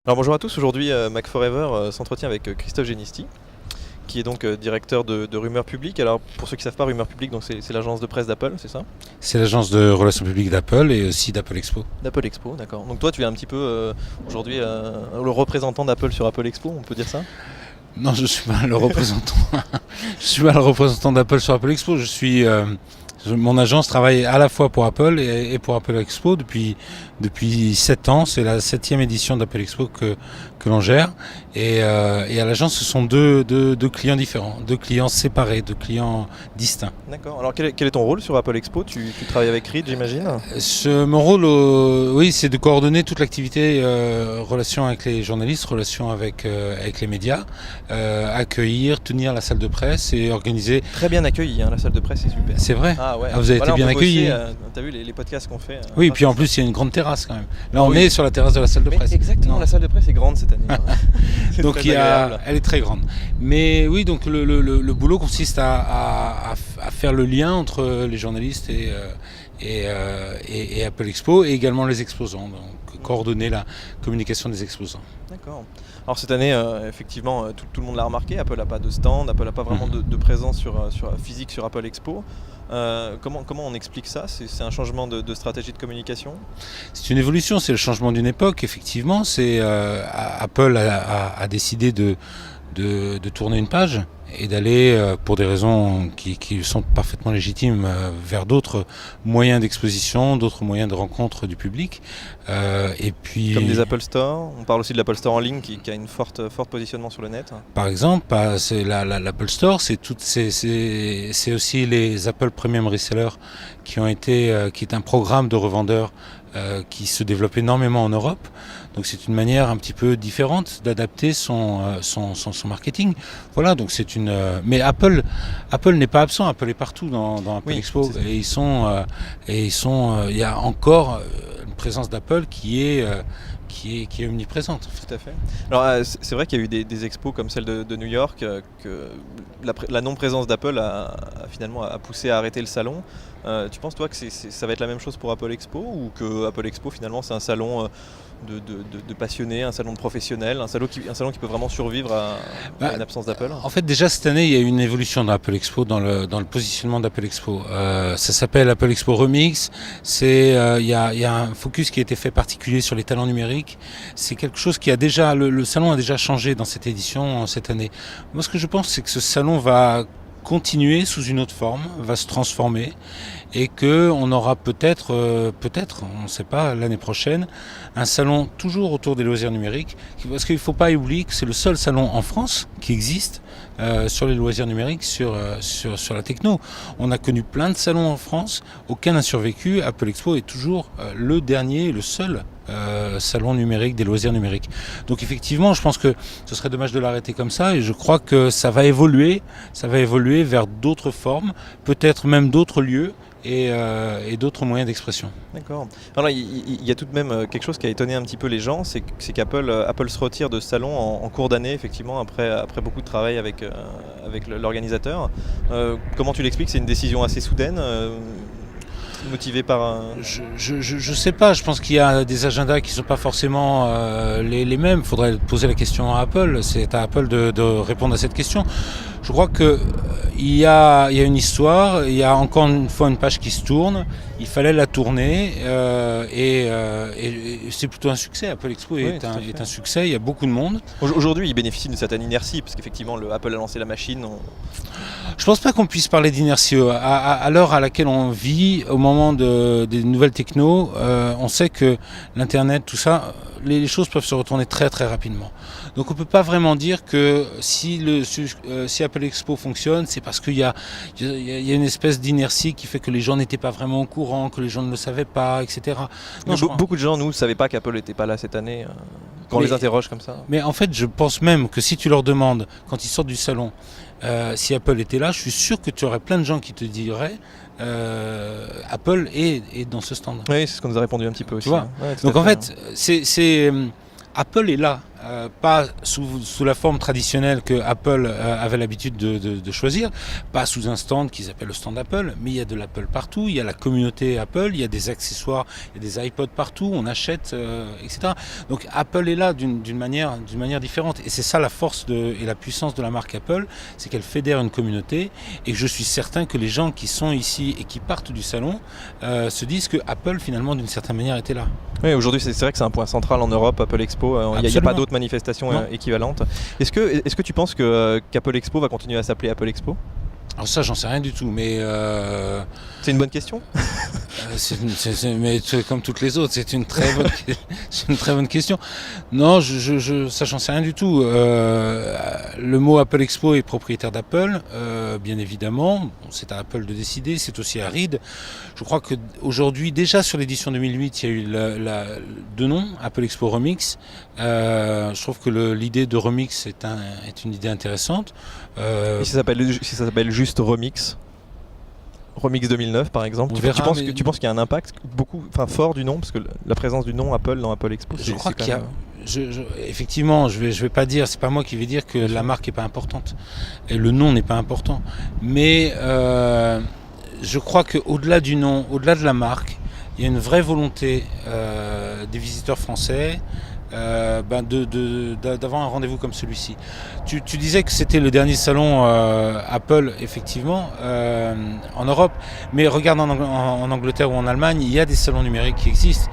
Alors bonjour à tous, aujourd'hui Mac Forever s'entretient avec Christophe Genisti, qui est donc directeur de Rumeurs Publiques. Alors pour ceux qui ne savent pas, Rumeurs Publiques, donc c'est l'agence de presse d'Apple, c'est ça? C'est l'agence de relations publiques d'Apple et aussi d'Apple Expo. D'Apple Expo, d'accord. Donc toi tu es un petit peu aujourd'hui le représentant d'Apple sur Apple Expo, on peut dire ça? Non, je suis pas le représentant. Je suis pas le représentant d'Apple sur Apple Expo. Mon agence travaille à la fois pour Apple et pour Apple Expo depuis 7 ans. C'est la 7e édition d'Apple Expo que l'on gère. Et à l'agence, ce sont deux clients différents, deux clients séparés, deux clients distincts. D'accord. Alors quel est ton rôle sur Apple Expo? Tu travailles avec Reed, j'imagine? Mon rôle, oui, c'est de coordonner toute l'activité, relation avec les journalistes, relation avec les médias, accueillir, tenir la salle de presse et organiser. Très bien accueilli, hein, la salle de presse est super. C'est vrai. Ah ouais. Ah, vous avez été bien accueillis. T'as vu les podcasts qu'on fait? Oui, et puis en plus il y a une grande terrasse quand même. Là, on oui. est sur la terrasse de la salle de presse. Exactement, la salle de presse est grande cette année. Donc elle est très grande. Mais oui, donc le boulot consiste à faire le lien entre les journalistes et Apple Expo et également les exposants. Donc coordonner la communication des exposants. D'accord. Alors cette année, effectivement, tout le monde l'a remarqué, Apple n'a pas de stand, Apple n'a pas vraiment de présence physique sur Apple Expo. Comment on explique ça? C'est un changement de stratégie de communication? C'est une évolution, c'est le changement d'une époque, effectivement. Apple a décidé de tourner une page et d'aller, pour des raisons qui sont parfaitement légitimes, vers d'autres moyens d'exposition, d'autres moyens de rencontre du public. Et puis, comme des Apple Store, on parle aussi de l'Apple Store en ligne qui a une forte positionnement sur le net. Par exemple, l'Apple Store, c'est aussi les Apple Premium Resellers qui est un programme de revendeurs qui se développe énormément en Europe. Donc c'est une manière un petit peu différente d'adapter son marketing. Voilà, donc mais Apple n'est pas absent. Apple est partout dans Apple Expo et il y a encore une présence d'Apple qui est omniprésente. Tout à fait. Alors c'est vrai qu'il y a eu des expos comme celle de New York que la non-présence d'Apple a finalement poussé à arrêter le salon. Tu penses toi que ça va être la même chose pour Apple Expo, ou que Apple Expo finalement c'est un salon de passionnés, un salon de professionnels, un salon qui peut vraiment survivre à une absence d'Apple? En fait, déjà cette année, il y a eu une évolution dans Apple Expo, dans le positionnement d'Apple Expo. Ça s'appelle Apple Expo Remix. Il y a un focus qui a été fait particulier sur les talents numériques. C'est quelque chose qui a déjà, le salon a déjà changé dans cette édition, cette année. Moi, ce que je pense, c'est que ce salon va continuer sous une autre forme, va se transformer, et qu'on aura peut-être, on ne sait pas, l'année prochaine, un salon toujours autour des loisirs numériques, parce qu'il ne faut pas oublier que c'est le seul salon en France qui existe sur les loisirs numériques, sur la techno. On a connu plein de salons en France, aucun n'a survécu. Apple Expo est toujours le dernier, le seul salon numérique des loisirs numériques. Donc effectivement, je pense que ce serait dommage de l'arrêter comme ça, et je crois que ça va évoluer vers d'autres formes, peut-être même d'autres lieux et d'autres moyens d'expression. D'accord. Alors il y a tout de même quelque chose qui a étonné un petit peu les gens, c'est qu'Apple se retire de ce salon en cours d'année, effectivement, après beaucoup de travail avec l'organisateur. Comment tu l'expliques? C'est une décision assez soudaine, motivé par un... Je sais pas, je pense qu'il y a des agendas qui sont pas forcément les mêmes. Il faudrait poser la question à Apple, c'est à Apple de répondre à cette question. Je crois que il y a une histoire, il y a encore une fois une page qui se tourne, il fallait la tourner et c'est plutôt un succès. Apple Expo est un succès, il y a beaucoup de monde. Aujourd'hui, il bénéficie d'une certaine inertie, parce qu'effectivement, Apple a lancé la machine. Je pense pas qu'on puisse parler d'inertie. À l'heure à laquelle on vit, au moment des nouvelles techno, on sait que l'Internet, tout ça, les choses peuvent se retourner très très rapidement. Donc on peut pas vraiment dire que si Apple Expo fonctionne, c'est parce qu'il y a une espèce d'inertie qui fait que les gens n'étaient pas vraiment au courant, que les gens ne le savaient pas, etc. Non, beaucoup de gens, nous, ne savaient pas qu'Apple n'était pas là cette année, quand on les interroge comme ça. Mais en fait, je pense même que si tu leur demandes, quand ils sortent du salon, si Apple était là, je suis sûr que tu aurais plein de gens qui te diraient Apple est dans ce stand. Oui, c'est ce qu'on nous a répondu un petit peu aussi. Tu vois. Donc en fait, Apple est là. pas sous la forme traditionnelle que Apple avait l'habitude de choisir, pas sous un stand qu'ils appellent le stand Apple, mais il y a de l'Apple partout, il y a la communauté Apple, il y a des accessoires, il y a des iPods partout, on achète, etc. Donc Apple est là d'une manière différente, et c'est ça la force et la puissance de la marque Apple, c'est qu'elle fédère une communauté, et je suis certain que les gens qui sont ici et qui partent du salon se disent que Apple finalement d'une certaine manière était là. Oui, aujourd'hui c'est vrai que c'est un point central en Europe, Apple Expo, il n'y a pas d'autres manifestations équivalentes. Est-ce que tu penses qu'Apple Expo va continuer à s'appeler Apple Expo ? Alors ça, j'en sais rien du tout, mais... C'est une bonne question. Mais comme toutes les autres, c'est une très bonne question. Non, ça, j'en sais rien du tout. Le mot Apple Expo est propriétaire d'Apple, bien évidemment. Bon, c'est à Apple de décider, c'est aussi à Reed. Je crois qu'aujourd'hui, déjà sur l'édition 2008, il y a eu deux noms, Apple Expo Remix. Je trouve que l'idée de Remix est une idée intéressante. Et si ça s'appelle juste Remix 2009 par exemple, tu penses qu'il y a un impact fort du nom, parce que la présence du nom Apple dans Apple Expo, je crois qu'il y a... effectivement, je vais pas dire, c'est pas moi qui vais dire que la marque est pas importante et le nom n'est pas important, mais je crois qu'au-delà du nom, au-delà de la marque, il y a une vraie volonté des visiteurs français d'avoir un rendez-vous comme celui-ci. Tu disais que c'était le dernier salon Apple, effectivement, en Europe, mais regarde en Angleterre ou en Allemagne, il y a des salons numériques qui existent.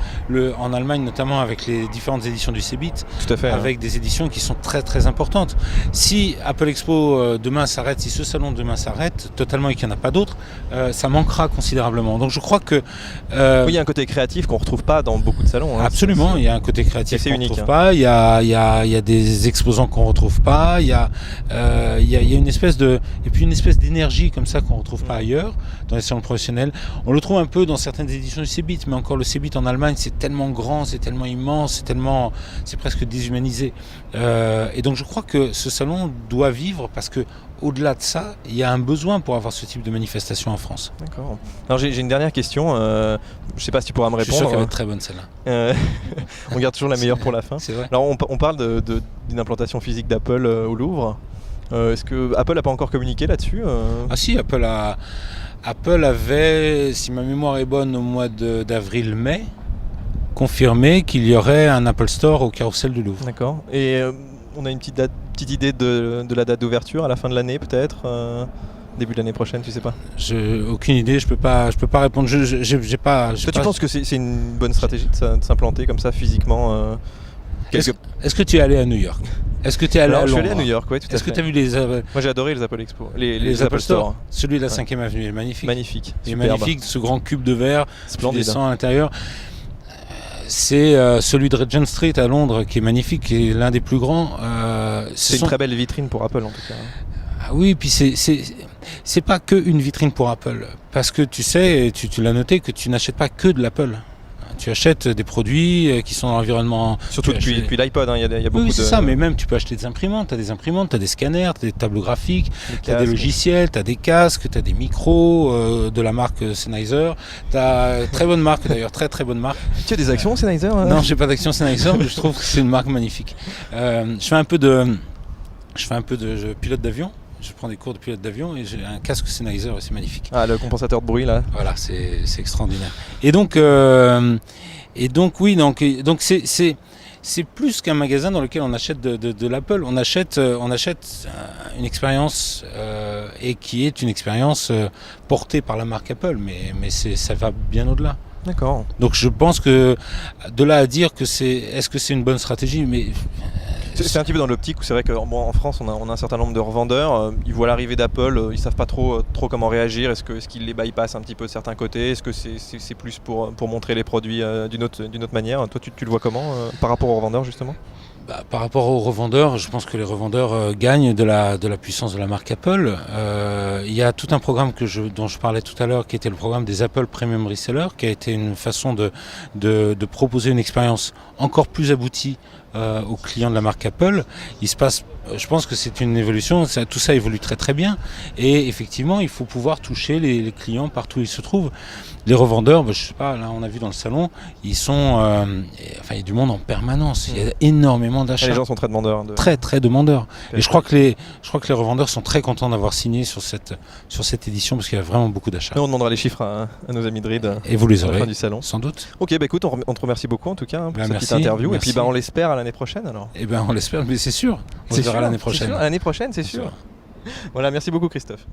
En Allemagne, notamment avec les différentes éditions du CeBIT, tout à fait, avec des éditions qui sont très très importantes. Si Apple Expo demain s'arrête, si ce salon demain s'arrête totalement et qu'il n'y en a pas d'autres, ça manquera considérablement. Donc je crois que... oui, il y a un côté créatif qu'on ne retrouve pas dans beaucoup de salons. Absolument, il y a un côté créatif qu'on ne retrouve unique, pas, il y a des exposants qu'on ne retrouve pas, il y a une espèce d'énergie comme ça qu'on ne retrouve pas ailleurs dans les salons professionnels. On le trouve un peu dans certaines éditions du CeBIT, mais encore le CeBIT en Allemagne, c'est tellement grand, c'est tellement immense, c'est presque déshumanisé. Et donc je crois que ce salon doit vivre, parce que au-delà de ça, il y a un besoin pour avoir ce type de manifestation en France. D'accord. Alors j'ai une dernière question, je ne sais pas si tu pourras me répondre. Je suis sûr qu'elle va être très bonne celle-là. On garde toujours la meilleure pour la fin. C'est vrai. Alors on parle d'une implantation physique d'Apple au Louvre. Est-ce que Apple n'a pas encore communiqué là-dessus Ah si, Apple avait, si ma mémoire est bonne, au mois d'avril-mai, confirmé qu'il y aurait un Apple Store au Carrousel du Louvre. D'accord. Et on a une petite idée de la date d'ouverture à la fin de l'année peut-être début de l'année prochaine, tu sais pas? Aucune idée, je peux pas répondre. Toi, tu penses que c'est une bonne stratégie de s'implanter comme ça physiquement Est-ce que tu es allé à New York? Est-ce que tu es allé à Londres? Je suis allé à New York, oui, tout à fait. Est-ce que tu as vu les... Moi j'ai adoré les Apple Expo, les Apple Store. Celui de la 5e avenue est magnifique. Magnifique, il est magnifique, ce grand cube de verre, splendide. Tu descends à l'intérieur. C'est celui de Regent Street à Londres qui est magnifique, qui est l'un des plus grands. C'est une très belle vitrine pour Apple en tout cas. Ah oui, puis c'est pas que une vitrine pour Apple, parce que tu sais, tu l'as noté, que tu n'achètes pas que de l'Apple. Tu achètes des produits qui sont dans l'environnement... Surtout depuis l'iPod, il y a beaucoup oui, de... c'est ça, mais même tu peux acheter des imprimantes. Tu as des scanners, tu as des tableaux graphiques, tu as des logiciels, tu as des casques, tu as des micros de la marque Sennheiser. Tu as très bonne marque d'ailleurs, très très bonne marque. Tu as des actions Sennheiser Non, j'ai pas d'actions Sennheiser, mais je trouve que c'est une marque magnifique. Je fais un peu de pilote d'avion. Je prends des cours de pilote d'avion et j'ai un casque Sennheiser et c'est magnifique. Ah, le compensateur de bruit là. Voilà, c'est extraordinaire. Et donc c'est plus qu'un magasin dans lequel on achète de l'Apple. On achète une expérience et qui est une expérience portée par la marque Apple, mais ça va bien au-delà. D'accord. Donc je pense que de là à dire que est-ce que c'est une bonne stratégie, mais c'est un petit peu dans l'optique où c'est vrai qu'en France on a un certain nombre de revendeurs, ils voient l'arrivée d'Apple, ils savent pas trop comment réagir, est-ce qu'ils les bypassent un petit peu de certains côtés, est-ce que c'est plus pour montrer les produits d'une autre manière? Toi tu le vois comment par rapport aux revendeurs justement? Par rapport aux revendeurs, je pense que les revendeurs gagnent de la puissance de la marque Apple. Il y a tout un programme dont je parlais tout à l'heure, qui était le programme des Apple Premium Resellers, qui a été une façon de proposer une expérience encore plus aboutie aux clients de la marque Apple. Il se passe Je pense que c'est une évolution, tout ça évolue très très bien et effectivement il faut pouvoir toucher les clients partout où ils se trouvent. Les revendeurs, je sais pas, là on a vu dans le salon, ils sont, il y a du monde en permanence, il y a énormément d'achats. Les gens sont très demandeurs. Très très demandeurs. Et je crois que les revendeurs sont très contents d'avoir signé sur cette édition parce qu'il y a vraiment beaucoup d'achats. Et on demandera les chiffres à nos amis de RID et vous les à la aurez fin du salon. sans doute. Ok, écoute, on te remercie beaucoup en tout cas pour cette merci, petite interview. merci. Et puis on l'espère à l'année prochaine alors. Eh bien on l'espère, mais c'est sûr. On se verra l'année prochaine. L'année prochaine, c'est sûr. Voilà, merci beaucoup Christophe.